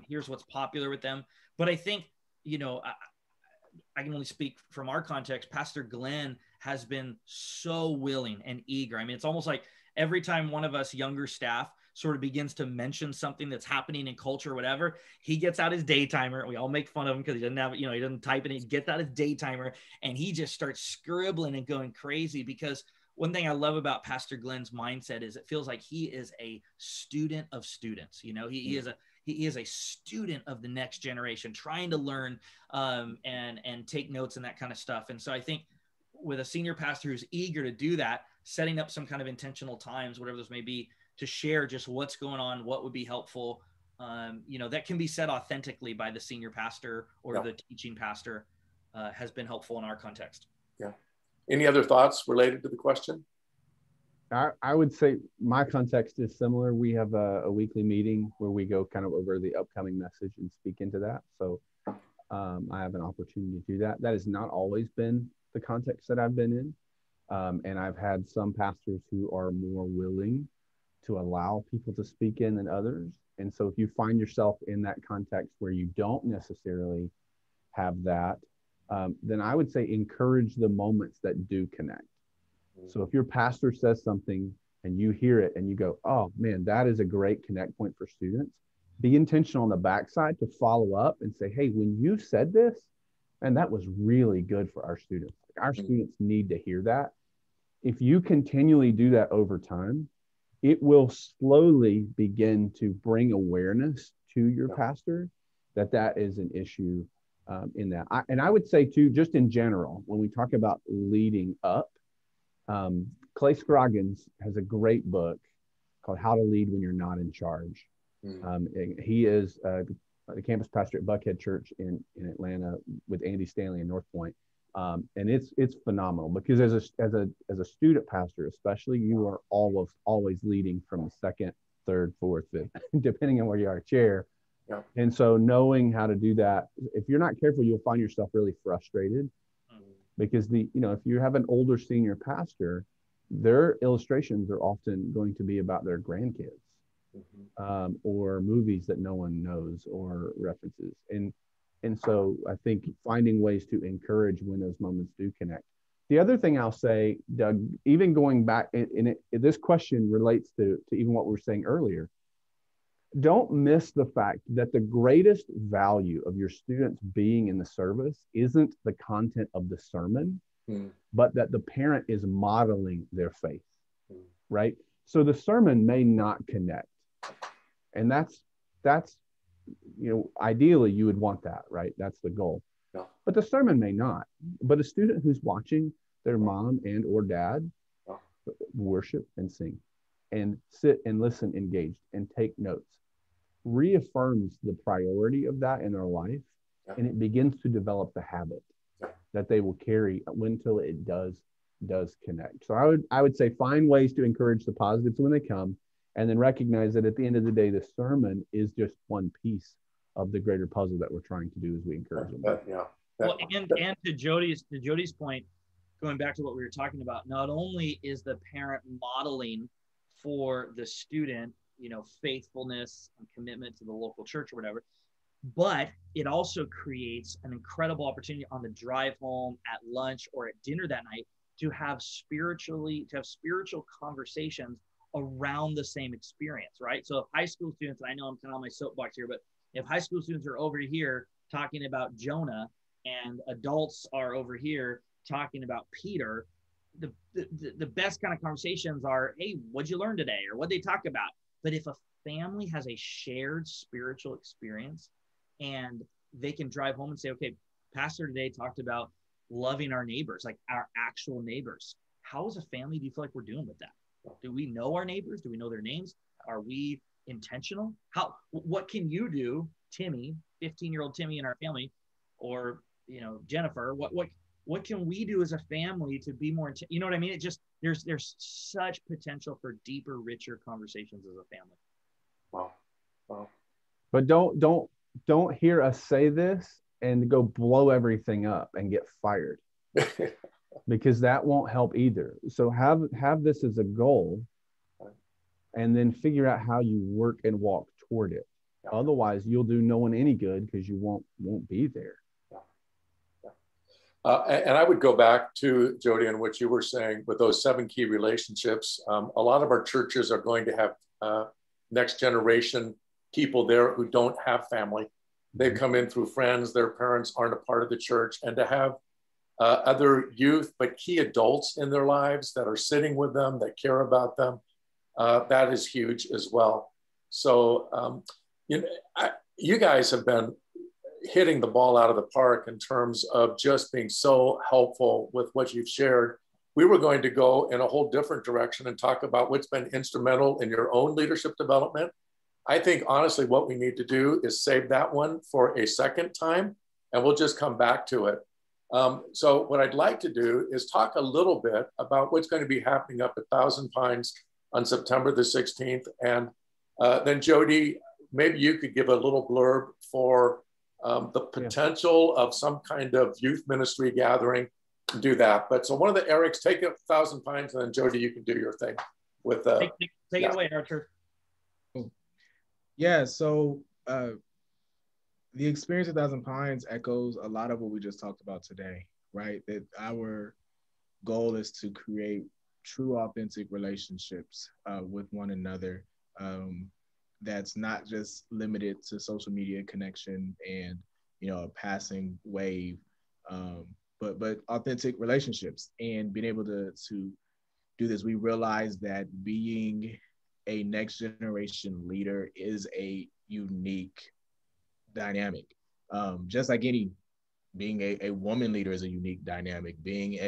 C: Here's what's popular with them. But I think, I can only speak from our context. Pastor Glenn has been so willing and eager. I mean, it's almost like every time one of us younger staff sort of begins to mention something that's happening in culture or whatever, he gets out his day timer. We all make fun of him because he doesn't have, he doesn't type it. He gets out his day timer and he just starts scribbling and going crazy, because one thing I love about Pastor Glenn's mindset is it feels like he is a student of students. He is a student of the next generation, trying to learn and take notes and that kind of stuff. And so I think with a senior pastor who's eager to do that, setting up some kind of intentional times, whatever those may be, to share just what's going on, what would be helpful, that can be said authentically by the senior pastor or the teaching pastor, has been helpful in our context.
A: Yeah. Any other thoughts related to the question?
D: I would say my context is similar. We have a weekly meeting where we go kind of over the upcoming message and speak into that. So I have an opportunity to do that. That has not always been the context that I've been in. And I've had some pastors who are more willing to allow people to speak in than others. And so if you find yourself in that context where you don't necessarily have that, then I would say encourage the moments that do connect. So if your pastor says something and you hear it and you go, oh man, that is a great connect point for students, be intentional on the backside to follow up and say, hey, when you said this, and that was really good for our students. Our students need to hear that. If you continually do that over time, it will slowly begin to bring awareness to your pastor that is an issue in that. And I would say too, just in general, when we talk about leading up, Clay Scroggins has a great book called How to Lead When You're Not in Charge. He is the campus pastor at Buckhead Church in Atlanta with Andy Stanley in North Point. And it's phenomenal, because as a student pastor, especially, you are always leading from the second, third, fourth, fifth, depending on where you are, chair. Yeah. And so knowing how to do that, if you're not careful, you'll find yourself really frustrated, because if you have an older senior pastor, their illustrations are often going to be about their grandkids, or movies that no one knows or references. And so I think finding ways to encourage when those moments do connect. The other thing I'll say, Doug, even going back, this question relates to even what we were saying earlier. Don't miss the fact that the greatest value of your students being in the service isn't the content of the sermon, but that the parent is modeling their faith, right? So the sermon may not connect. And that's ideally you would want that, right? That's the goal. Yeah. But the sermon may not. But a student who's watching their mom and or dad worship and sing and sit and listen engaged and take notes reaffirms the priority of that in their life, and it begins to develop the habit. that they will carry until it does connect. So I would say find ways to encourage the positives when they come, and then recognize that at the end of the day, the sermon is just one piece of the greater puzzle that we're trying to do as we encourage them.
A: Yeah.
C: Well, and to Jody's point, going back to what we were talking about, not only is the parent modeling for the student, faithfulness and commitment to the local church or whatever, but it also creates an incredible opportunity on the drive home, at lunch, or at dinner that night to have spiritual conversations around the same experience, right? So if high school students, and I know I'm kind of on my soapbox here, but if high school students are over here talking about Jonah and adults are over here talking about Peter, the best kind of conversations are, hey, what'd you learn today? Or what'd they talk about? But if a family has a shared spiritual experience and they can drive home and say, okay, Pastor today talked about loving our neighbors, like our actual neighbors. How as a family do you feel like we're doing with that? Do we know our neighbors? Do we know their names? Are we intentional? What can you do, Timmy, 15-year-old Timmy in our family, or Jennifer? What can we do as a family to be more? You know what I mean? It just there's such potential for deeper, richer conversations as a family.
A: Wow.
D: But don't hear us say this and go blow everything up and get fired, because that won't help either. So have this as a goal, and then figure out how you work and walk toward it. Otherwise, you'll do no one any good, because you won't be there.
A: And I would go back to, Jody, and what you were saying with those 7 key relationships. A lot of our churches are going to have next generation people there who don't have family. They've come in through friends, their parents aren't a part of the church, and to have other youth, but key adults in their lives that are sitting with them, that care about them, that is huge as well. So, you guys have been hitting the ball out of the park in terms of just being so helpful with what you've shared. We were going to go in a whole different direction and talk about what's been instrumental in your own leadership development. I think honestly, what we need to do is save that one for a second time, and we'll just come back to it. So what I'd like to do is talk a little bit about what's going to be happening up at Thousand Pines on September the 16th. And then Jody, maybe you could give a little blurb for the potential of some kind of youth ministry gathering, and do that. But so one of the Erics, take it Thousand Pines, and then Jody, you can do your thing with
C: take it away, Archer.
B: Yeah, so the experience of Thousand Pines echoes a lot of what we just talked about today, right? That our goal is to create true, authentic relationships with one another. That's not just limited to social media connection and a passing wave, but authentic relationships, and being able to do this. We realize that being a next generation leader is a unique dynamic. Just like being a woman leader is a unique dynamic. Being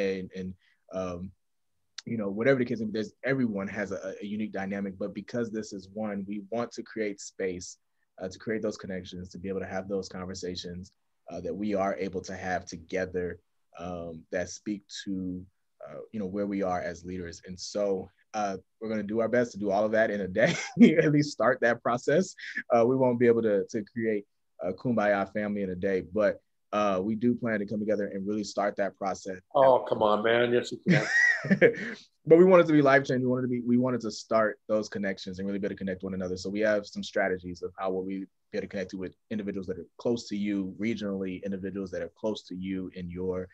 B: whatever the case may be, everyone has a unique dynamic, but because this is one, we want to create space to create those connections, to be able to have those conversations that we are able to have together that speak to where we are as leaders. And so we're going to do our best to do all of that in a day, at least start that process. We won't be able to create a Kumbaya family in a day, but we do plan to come together and really start that process.
A: Oh, come on, man. Yes, you can.
B: But we want it to be life-changing. We wanted to start those connections and really be able to connect one another. So we have some strategies of how will we be able to connect with individuals that are close to you regionally, individuals that are close to you in your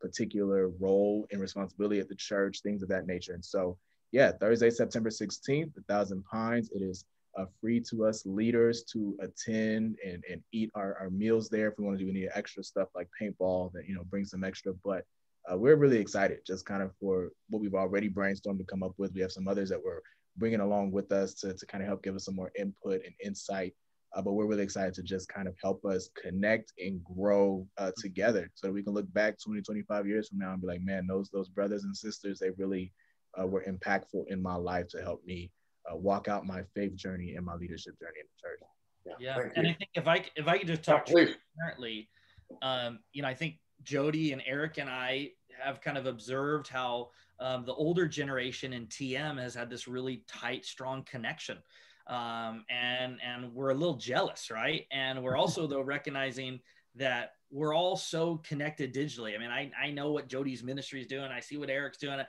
B: particular role and responsibility at the church, things of that nature. And so, yeah, Thursday, September 16th, the Thousand Pines, it is free to us leaders to attend and eat our meals there. If we want to do any extra stuff like paintball, that bring some extra. But we're really excited just kind of for what we've already brainstormed to come up with. We have some others that we're bringing along with us to kind of help give us some more input and insight. But we're really excited to just kind of help us connect and grow together, so that we can look back 20, 25 years from now and be like, man, those brothers and sisters, they really were impactful in my life to help me walk out my faith journey and my leadership journey in the church.
C: Yeah. And I think if I could just talk transparently, I think Jody and Eric and I have kind of observed how the older generation in TM has had this really tight, strong connection. And we're a little jealous, right? And we're also, though, recognizing that we're all so connected digitally. I mean, I know what Jody's ministry is doing. I see what Eric's doing.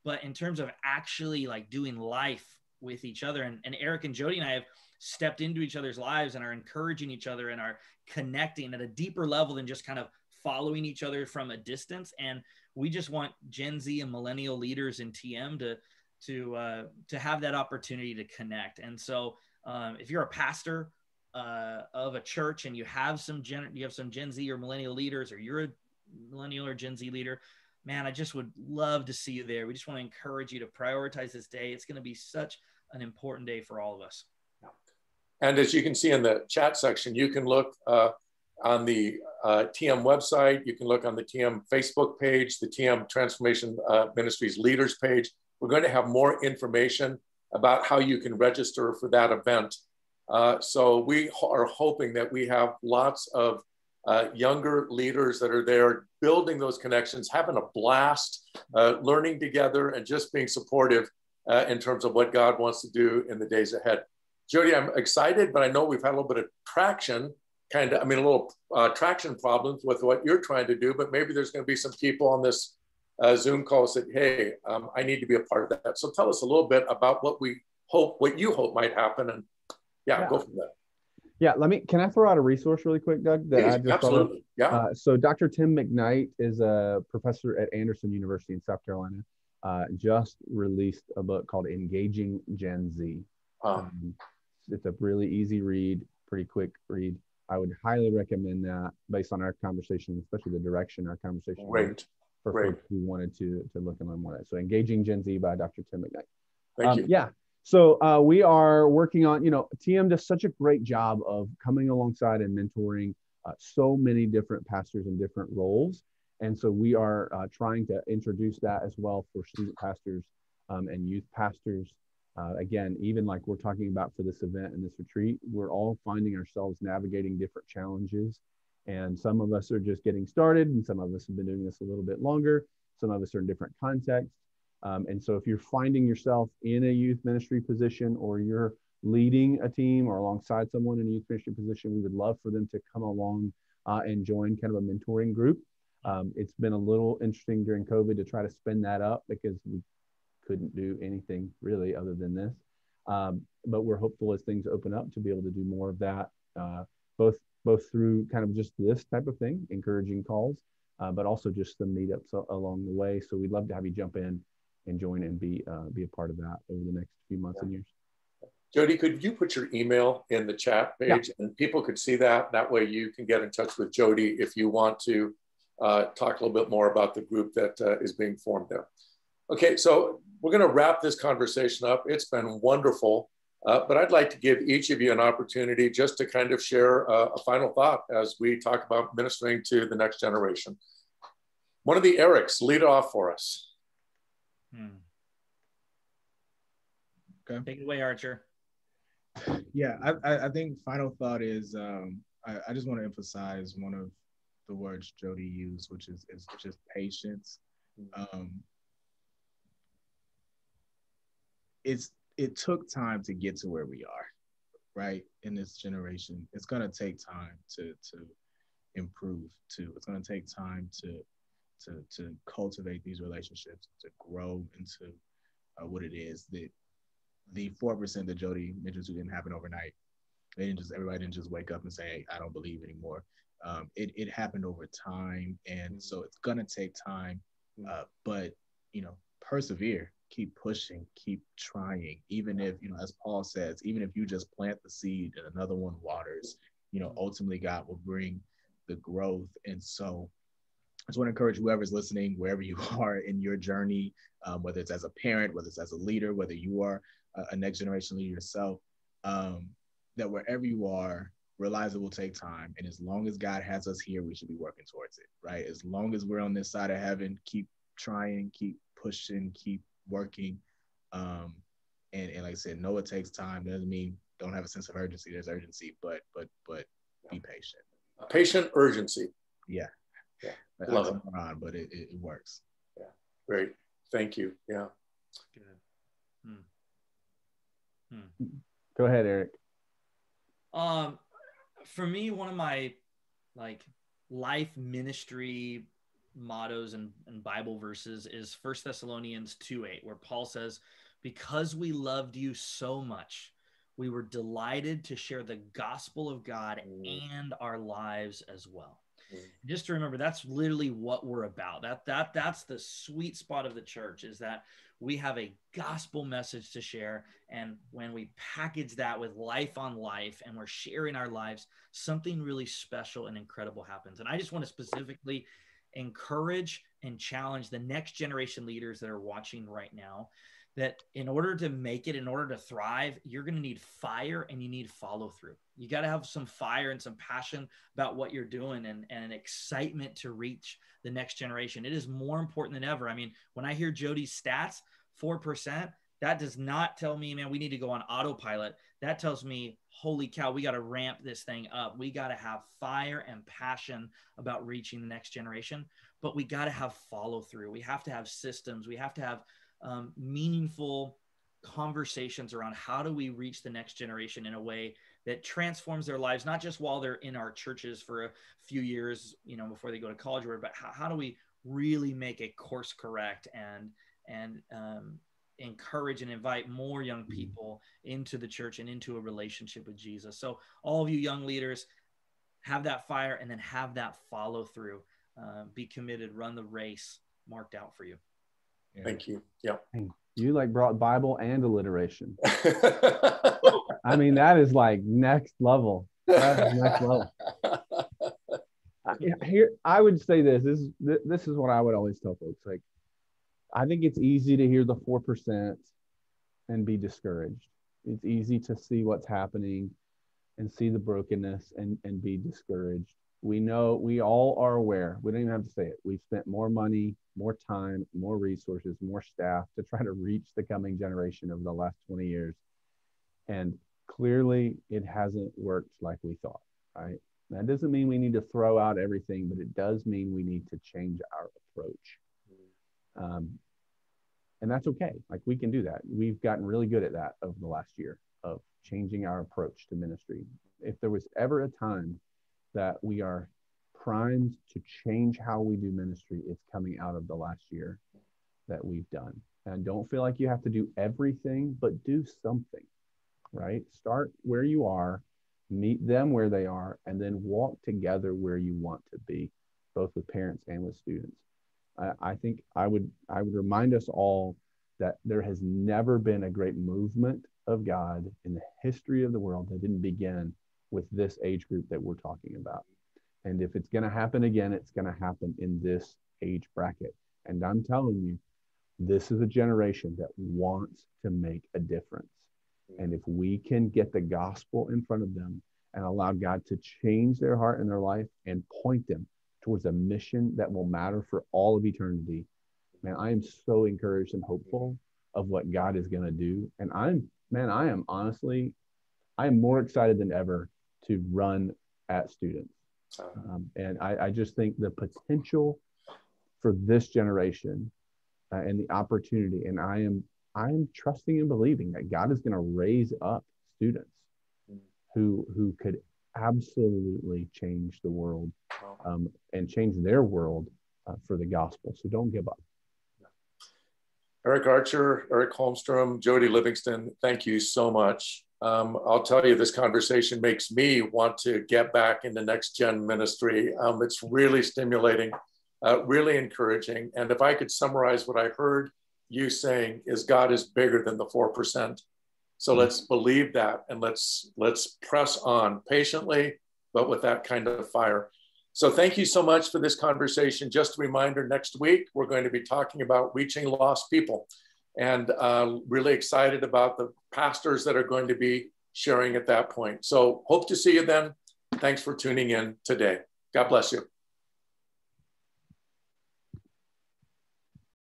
C: But in terms of actually like doing life with each other, and Eric and Jody and I have stepped into each other's lives and are encouraging each other and are connecting at a deeper level than just kind of following each other from a distance. And we just want Gen Z and millennial leaders in TM to have that opportunity to connect. And so if you're a pastor of a church and you have some Gen Z or millennial leaders, or you're a millennial or Gen Z leader, man, I just would love to see you there. We just want to encourage you to prioritize this day. It's going to be such an important day for all of us.
A: And as you can see in the chat section, you can look on the TM website. You can look on the TM Facebook page, the TM Transformation Ministries Leaders page. We're going to have more information about how you can register for that event. So we are hoping that we have lots of younger leaders that are there building those connections, having a blast, learning together, and just being supportive in terms of what God wants to do in the days ahead. Jody, I'm excited, but I know we've had a little bit of traction, a little traction problems with what you're trying to do, but maybe there's going to be some people on this Zoom call that, hey, I need to be a part of that. So tell us a little bit about what you hope might happen, and go from there.
D: Yeah, can I throw out a resource really quick, Doug?
A: Absolutely.
D: So Dr. Tim Mcknight is a professor at Anderson University in South Carolina. Just released a book called Engaging Gen Z. It's a really easy read, pretty quick read. I would highly recommend that based on our conversation, especially the direction our conversation went, for folks who wanted to look and learn more of that. So Engaging Gen Z by Dr. Tim Mcknight.
A: Thank you.
D: Yeah. So we are working on, TM does such a great job of coming alongside and mentoring so many different pastors in different roles. And so we are trying to introduce that as well for student pastors and youth pastors. Again, even like we're talking about for this event and this retreat, we're all finding ourselves navigating different challenges. And some of us are just getting started, and some of us have been doing this a little bit longer. Some of us are in different contexts. And so if you're finding yourself in a youth ministry position, or you're leading a team or alongside someone in a youth ministry position, we would love for them to come along and join kind of a mentoring group. It's been a little interesting during COVID to try to spin that up because we couldn't do anything really other than this. But we're hopeful as things open up to be able to do more of that, both through kind of just this type of thing, encouraging calls, but also just some meetups along the way. So we'd love to have you jump in and join and be a part of that over the next few months and years.
A: Jody, could you put your email in the chat page and people could see that? That way you can get in touch with Jody if you want to talk a little bit more about the group that is being formed there. Okay, so we're going to wrap this conversation up. It's been wonderful, but I'd like to give each of you an opportunity just to kind of share a final thought as we talk about ministering to the next generation. One of the Erics, lead off for us.
C: Okay. Take it away, Archer.
B: Yeah, I think final thought is I just want to emphasize one of the words Jody used, which is just patience. It took time to get to where we are, right? In this generation, it's going to take time to improve too. It's going to take time to cultivate these relationships, to grow into what it is. The 4% that Jody mentioned who didn't happen overnight. Everybody didn't just wake up and say, hey, I don't believe anymore. It happened over time, and so it's going to take time. But persevere. Keep pushing, keep trying, even if, as Paul says, even if you just plant the seed and another one waters, ultimately God will bring the growth. And so I just want to encourage whoever's listening, wherever you are in your journey, whether it's as a parent, whether it's as a leader, whether you are a next generation leader yourself, that wherever you are, realize it will take time. And as long as God has us here, we should be working towards it, right? As long as we're on this side of heaven, keep trying, keep pushing, keep working. And like I said, know it takes time. That doesn't mean don't have a sense of urgency. There's urgency, but be patient.
A: Patient urgency.
B: Yeah.
A: Yeah. I love it.
B: But it works.
A: Yeah. Great. Thank you. Yeah.
C: Good.
D: Go ahead, Eric.
C: For me, one of my life ministry mottos and Bible verses is 1 Thessalonians 2:8, where Paul says, because we loved you so much, we were delighted to share the gospel of God and our lives as well. Just to remember, that's literally what we're about. That's the sweet spot of the church, is that we have a gospel message to share. And when we package that with life on life and we're sharing our lives, something really special and incredible happens. And I just want to specifically encourage and challenge the next generation leaders that are watching right now, that in order to make it, in order to thrive, you're going to need fire and you need follow through. You got to have some fire and some passion about what you're doing, and an excitement to reach the next generation. It is more important than ever. I mean, when I hear Jody's stats, 4%, that does not tell me, man, we need to go on autopilot. That tells me, holy cow, we got to ramp this thing up. We got to have fire and passion about reaching the next generation, but we got to have follow through. We have to have systems. We have to have meaningful conversations around how do we reach the next generation in a way that transforms their lives, not just while they're in our churches for a few years, before they go to college, but how do we really make a course correct and encourage and invite more young people into the church and into a relationship with Jesus. So all of you young leaders, have that fire and then have that follow through. Be committed, run the race marked out for you.
A: Yeah. Thank you. Yeah.
D: You brought Bible and alliteration. I mean, that is next level. That is next level. Here, I would say this is what I would always tell folks. I think it's easy to hear the 4% and be discouraged. It's easy to see what's happening and see the brokenness and be discouraged. We know, we all are aware. We don't even have to say it. We've spent more money, more time, more resources, more staff to try to reach the coming generation over the last 20 years. And clearly it hasn't worked like we thought, right? That doesn't mean we need to throw out everything, but it does mean we need to change our approach. And that's okay. We can do that. We've gotten really good at that over the last year of changing our approach to ministry. If there was ever a time that we are primed to change how we do ministry, it's coming out of the last year that we've done. And don't feel like you have to do everything, but do something, right? Start where you are, meet them where they are, and then walk together where you want to be, both with parents and with students. I think I would remind us all that there has never been a great movement of God in the history of the world that didn't begin with this age group that we're talking about. And if it's going to happen again, it's going to happen in this age bracket. And I'm telling you, this is a generation that wants to make a difference. And if we can get the gospel in front of them and allow God to change their heart and their life and point them towards a mission that will matter for all of eternity, man, I am so encouraged and hopeful of what God is going to do. And I am more excited than ever to run at students. And I just think the potential for this generation and the opportunity, and I am trusting and believing that God is going to raise up students who could absolutely change the world and change their world for the gospel. So don't give up.
A: Eric Archer, Eric Holmstrom, Jody Livingston, thank you so much. I'll tell you, this conversation makes me want to get back into NextGen Ministry. It's really stimulating, really encouraging. And if I could summarize what I heard you saying is God is bigger than the 4%. So let's believe that, and let's press on patiently, but with that kind of fire. So thank you so much for this conversation. Just a reminder, next week, we're going to be talking about reaching lost people, and really excited about the pastors that are going to be sharing at that point. So hope to see you then. Thanks for tuning in today. God bless you.